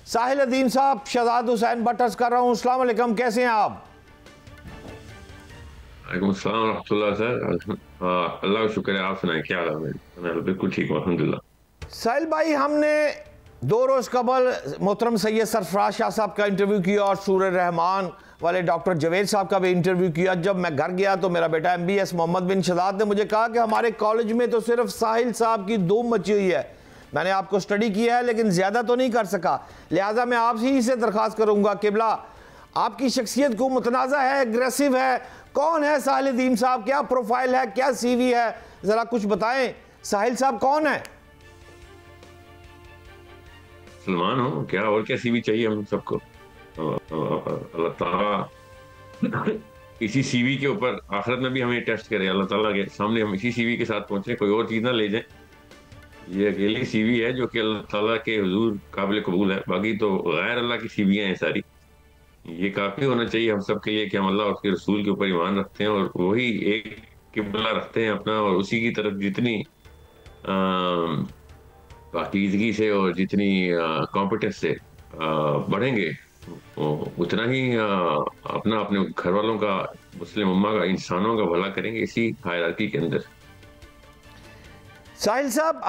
साहिल अदीम साहब, शहजाद हुसैन बट अर्ज कर रहा हूँ। अस्सलाम वालेकुम, कैसे हैं आप? वालेकुम अस्सलाम रहमतुल्लाह सर। अल्लाह का शुक्र है, आप सुनाएं क्या हाल है? मैं बिल्कुल ठीक हूँ अल्हम्दुलिल्लाह। साहिल भाई, हमने 2 रोज़ कबल मोहतरम सैयद सरफराज शाह साहब का इंटरव्यू किया और सूरह रहमान वाले डॉक्टर जवेद साहब का भी इंटरव्यू किया। जब मैं घर गया तो मेरा बेटा MBS मोहम्मद बिन शहजाद ने मुझे कहा कि हमारे कॉलेज में तो सिर्फ साहिल साहब की धूम मची हुई है। मैंने आपको स्टडी किया है लेकिन ज़्यादा तो नहीं कर सका, लिहाजा मैं आपसे ही से दरख्वास्त करूँगा, किबला आपकी शख्सियत को मुतनाज़ा है, एग्रेसिव है, कौन है साहिल अदीम साहब? क्या प्रोफाइल है, क्या CV है, ज़रा कुछ बताएं। साहिल साहब कौन है? सलमान हो क्या, और क्या CV चाहिए हम सबको? अल्लाह ताला इसी CV के ऊपर आखिरत में भी हमें टेस्ट करे। अल्लाह ताला के सामने हम इसी CV के साथ पहुंचे, कोई और चीज़ ना ले जाएं। ये अकेली CV है जो कि अल्लाह ताला के हुजूर काबिल कबूल है, बाकी तो गैर अल्लाह की CV हैं सारी। ये काफ़ी होना चाहिए हम सब के लिए कि हम अल्लाह और उसके रसूल के ऊपर ईमान रखते हैं और वही एक किबला रखते हैं अपना, और उसी की तरफ जितनी पाकीज़गी से और जितनी कॉम्पिटेंस से बढ़ेंगे, उतना ही अपना अपने घर वालों का, मुस्लिम उम्मा का, इंसानों का भला करेंगे इसी हायरार्की के अंदर। साहिल साहब,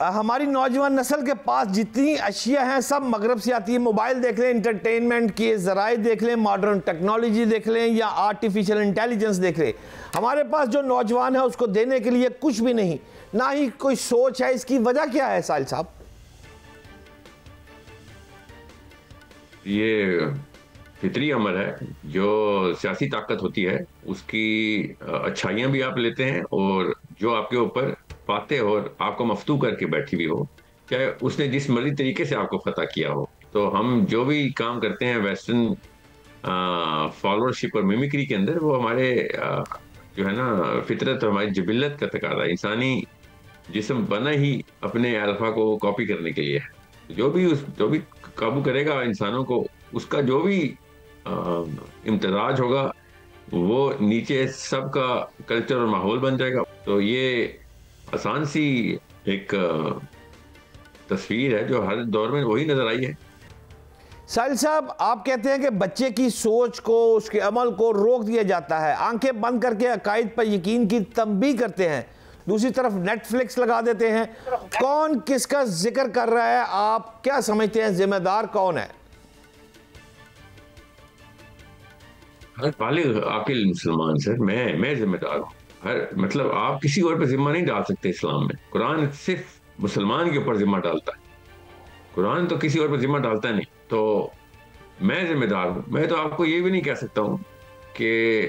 हमारी नौजवान नस्ल के पास जितनी अशिया हैं सब मगरब से आती है। मोबाइल देख लें, इंटरटेनमेंट के ज़राए देख लें, मॉडर्न टेक्नोलॉजी देख लें या आर्टिफिशियल इंटेलिजेंस देख लें, हमारे पास जो नौजवान है उसको देने के लिए कुछ भी नहीं, ना ही कोई सोच है। इसकी वजह क्या है साहिल साहब? ये फितरी अमर है, जो सियासी ताकत होती है उसकी अच्छाइयाँ भी आप लेते हैं, और जो आपके ऊपर फातेह और आपको मफ्तू करके बैठी हुई हो, चाहे उसने जिस मर्जी तरीके से आपको फतह किया हो। तो हम जो भी काम करते हैं वेस्टर्न फॉलोअरशिप और मिमिक्री के अंदर, वो हमारे जो है ना फितरत, हमारी जबिलत का तकादा है। इंसानी जिस्म बना ही अपने अल्फा को कॉपी करने के लिए है। जो भी काबू करेगा इंसानों को, उसका जो भी इम्तजाज होगा, वो नीचे सबका कल्चर और माहौल बन जाएगा। तो ये आसान सी एक तस्वीर है जो हर दौर में वही नजर आई है। साहिल साहब, आप कहते हैं कि बच्चे की सोच को, उसके अमल को रोक दिया जाता है, आंखें बंद करके अकायद पर यकीन की तंबीह करते हैं, दूसरी तरफ नेटफ्लिक्स लगा देते हैं। कौन किसका जिक्र कर रहा है? आप क्या समझते हैं, जिम्मेदार कौन है? हर बालिग आकिल मुसलमान सर, मैं जिम्मेदार हूँ। हर मतलब आप किसी और पर जिम्मा नहीं डाल सकते। इस्लाम में कुरान सिर्फ मुसलमान के ऊपर जिम्मा डालता है, कुरान तो किसी और पर जिम्मा डालता नहीं। तो मैं जिम्मेदार हूँ। मैं तो आपको ये भी नहीं कह सकता हूँ कि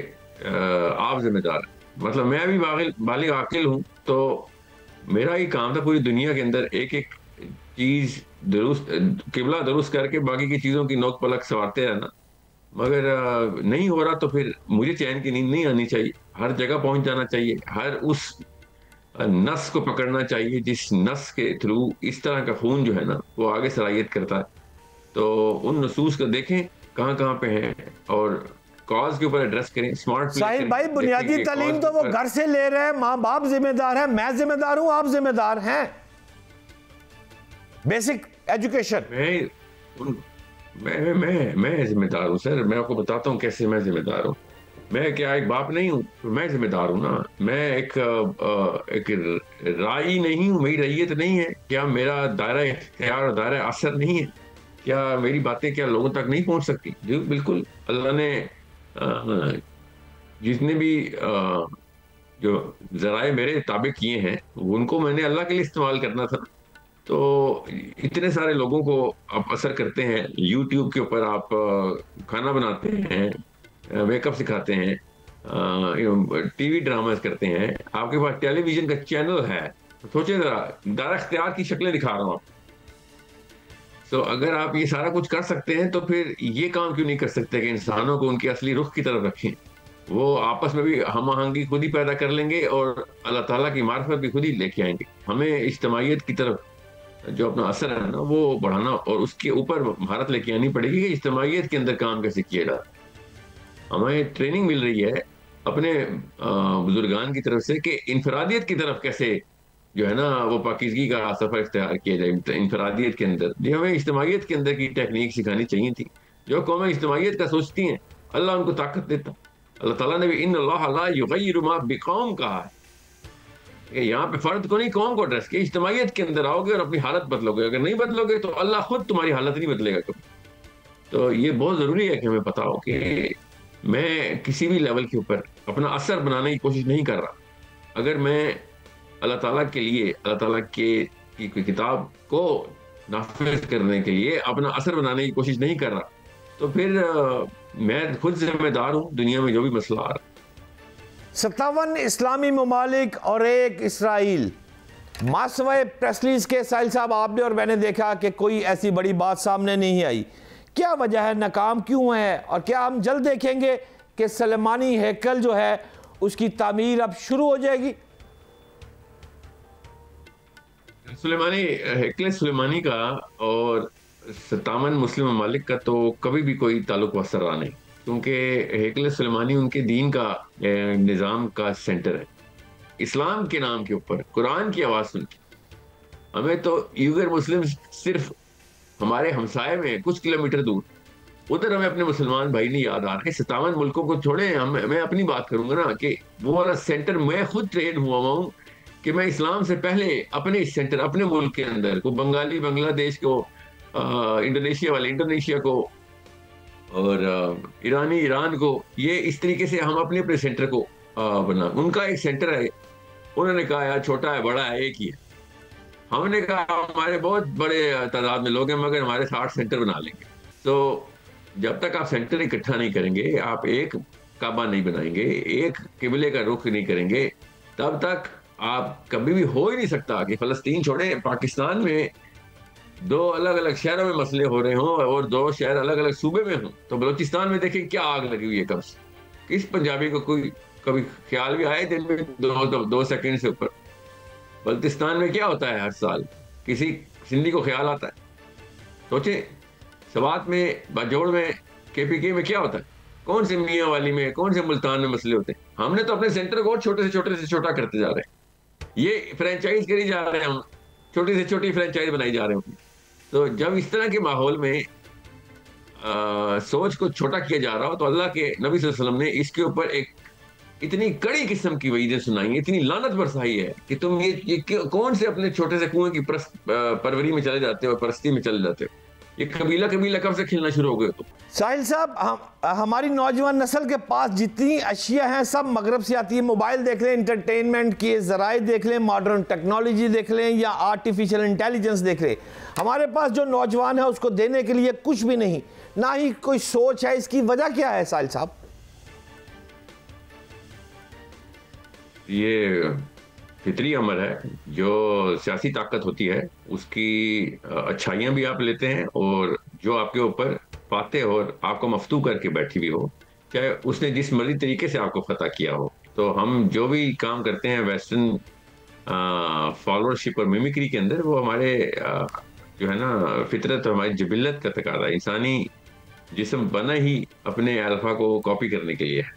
आप जिम्मेदार हैं। मतलब मैं भी बालिग आकिल हूँ, तो मेरा ही काम था पूरी दुनिया के अंदर एक एक चीज दुरुस्त, किबला दुरुस्त करके बाकी की चीजों की नोक पलक संवारते रहना। मगर नहीं हो रहा तो फिर मुझे चैन की नींद नहीं आनी चाहिए। हर जगह पहुंच जाना चाहिए, हर उस नस को पकड़ना चाहिए जिस नस के थ्रू इस तरह का खून जो है ना वो आगे सराहियत करता है। तो उन नसूस को देखें कहाँ कहाँ पे हैं और कॉज के ऊपर एड्रेस करें। स्मार्ट साहिल भाई, बुनियादी तालीम तो वो घर से ले रहे हैं, माँ बाप जिम्मेदार है, मैं जिम्मेदार हूँ, आप जिम्मेदार हैं। बेसिक एजुकेशन मैं जिम्मेदार हूँ सर। मैं आपको बताता हूँ कैसे मैं जिम्मेदार हूँ। मैं क्या एक बाप नहीं हूँ? मैं जिम्मेदार हूँ ना। मैं एक राई नहीं हूँ, मेरी रैयत नहीं है क्या? मेरा दायरा इख्तियार और दायरा असर नहीं है क्या? मेरी बातें क्या लोगों तक नहीं पहुंच सकती? जी बिल्कुल। अल्लाह ने जितने भी जो जराए मेरे ताबे किए हैं, उनको मैंने अल्लाह के लिए इस्तेमाल करना था। तो इतने सारे लोगों को आप असर करते हैं। यूट्यूब के ऊपर आप खाना बनाते हैं, मेकअप सिखाते हैं, TV ड्रामास करते हैं, आपके पास टेलीविजन का चैनल है। सोचिए जरा, दायरा इख्तियार की शक्लें दिखा रहा हूँ आप। तो अगर आप ये सारा कुछ कर सकते हैं तो फिर ये काम क्यों नहीं कर सकते कि इंसानों को उनके असली रुख की तरफ रखें? वो आपस में भी हम आहंगी खुद ही पैदा कर लेंगे और अल्लाह ताला की मार्फत भी खुद ही लेके आएंगे। हमें इज्तिमाइयत की तरफ जो अपना असर है ना वो बढ़ाना, और उसके ऊपर महारत लेके आनी पड़ेगी कि इज्तिमाइयत के अंदर काम कैसे किया जाए। हमें ट्रेनिंग मिल रही है अपने बुजुर्गान की तरफ से कि इनफरादियत की तरफ कैसे جو ہے نا وہ پاکیزگی کا سفر اختیار کیا جائے انفرادیت کے اندر. یہ ہمیں اجتماعیت کے اندر کی ٹیکنیک سکھانی چاہیے تھی. جو قومیں اجتماعیت کا سوچتی ہیں اللہ ان کو طاقت دیتا. اللہ تعالیٰ نے بھی ان اللہ لا یغیر ما بقوم کہا ہے کہ یہاں پہ فرد کو نہیں قوم کو ایڈریس کیا. اجتماعیت کے اندر آؤ گے اور اپنی حالت بدلو گے. اگر نہیں بدلو گے تو اللہ خود تمہاری حالت نہیں بدلے گا کبھی. تو یہ بہت ضروری ہے کہ ہمیں پتا ہو کہ میں کسی بھی لیول کے اوپر اپنا اثر بنانے کی کوشش نہیں کر رہا. اگر میں اللہ تعالیٰ کے لیے اللہ تعالیٰ کی کوئی کتاب کو نافذ کرنے کے لیے اپنا اثر بنانے کی کوشش نہیں کر رہا تو پھر میں خود ذمہ دار ہوں دنیا میں جو بھی مسئلہ آ رہا. 57 اسلامی ممالک اور 1 اسرائیل. ماسوائے پریسلیز کے سائل صاحب آپ نے اور میں نے دیکھا کہ کوئی ایسی بڑی بات سامنے نہیں آئی. کیا وجہ ہے, ناکام کیوں ہے, اور کیا ہم جلد دیکھیں گے کہ سلیمانی ہیکل جو ہے اس کی تعمیر اب شروع ہو جائے گی؟ سلیمانی ہیکل سلیمانی کا اور 57 مسلم ممالک کا تو کبھی بھی کوئی تعلق واسطہ رہا نہیں, کیونکہ ہیکل سلیمانی ان کے دین کا نظام کا سینٹر ہے. اسلام کے نام کے اوپر قرآن کی آواز سن کے ہمیں تو یوگر مسلم صرف ہمارے ہمسائے میں کچھ کلومیٹر دور ادھر ہمیں اپنے مسلمان بھائی نہیں یاد آ رہے. 57 ملکوں کو چھوڑیں, میں اپنی بات کروں گا نا کہ وہ والا سینٹر میں خود ٹرین ہوا ہوں کہ میں اسلام سے پہلے اپنے اس سینٹر اپنے ملک کے اندر کو بنگالی بنگلہ دیش کو, انڈونیشیا والے انڈونیشیا کو, اور ایرانی ایران کو, یہ اس طریقے سے ہم اپنے اپنے سینٹر کو بنا. ان کا ایک سینٹر ہے, انہوں نے کہا یار چھوٹا ہے بڑا ہے ایک ہی ہے. ہم نے کہا ہمارے بہت بڑے تعداد میں لوگ ہیں مگر ہمارے 60 سینٹر بنا لیں گے. تو جب تک آپ سینٹر اکٹھا نہیں کریں گے, آپ ایک کعبہ نہیں بنائیں گے, ایک قبلے کا رخ نہیں کریں گے, تب تک آپ کبھی بھی ہو ہی نہیں سکتا کہ فلسطین چھوڑیں پاکستان میں 2 الگ الگ شہروں میں مسئلے ہو رہے ہوں اور 2 شہر الگ الگ صوبے میں ہوں. تو بلوچستان میں دیکھیں کیا آگ لگی ہوئی ہے. کب سے کس پنجابی کو کوئی کبھی خیال بھی آئے دن میں 2 سیکنڈ سے اوپر؟ بلوچستان میں کیا ہوتا ہے ہر سال, کسی سندھی کو خیال آتا ہے؟ سوچیں سوات میں باجوڑ میں KPK میں کیا ہوتا ہے, کون سے میاں والی میں کون سے ملتان میں مسئلے ہوتے ہیں. ہم نے تو اپنے سینٹر کو چھوٹے سے چھوٹا کرتے جا رہے ہیں. یہ فرینچائز کری جا رہے ہیں, ہم چھوٹی سے چھوٹی فرینچائز بنائی جا رہے ہیں. تو جب اس طرح کے ماحول میں سوچ کو چھوٹا کیا جا رہا ہو تو اللہ کے نبی صلی اللہ علیہ وسلم نے اس کے اوپر ایک اتنی کڑی قسم کی وعیدیں سنائی ہیں, اتنی لعنت برسائی ہے کہ تم یہ کون سے اپنے چھوٹے سے کنویں کی پروری میں چلے جاتے ہو, پرستی میں چلے جاتے ہو. یہ قبیلہ کب سے کھلنا شروع ہو گئے؟ تو ساحل صاحب, ہماری نوجوان نسل کے پاس جتنی اشیاء ہیں سب مغرب سے آتی ہیں. موبائل دیکھ لیں, انٹرٹینمنٹ کے ذرائع دیکھ لیں, ماڈرن ٹیکنالوجی دیکھ لیں, یا آرٹیفیشل انٹیلیجنس دیکھ لیں. ہمارے پاس جو نوجوان ہے اس کو دینے کے لیے کچھ بھی نہیں, نہ ہی کوئی سوچ ہے. اس کی وجہ کیا ہے ساحل صاحب؟ یہ فطری امر ہے. جو سیاسی طاقت ہوتی ہے اس کی اچھائیاں بھی آپ لیتے ہیں, اور جو آپ کے اوپر فاتح اور آپ کو مفتوح کر کے بیٹھی ہوئی ہو, چاہے اس نے جس مرضی طریقے سے آپ کو فتح کیا ہو. تو ہم جو بھی کام کرتے ہیں ویسٹرن فالوورشپ اور میمکری کے اندر, وہ ہمارے جو ہے نا فطرت اور ہماری جبلت کا تقاضا ہے. انسانی جسم بنا ہی اپنے الفا کو کاپی کرنے کے لیے ہے.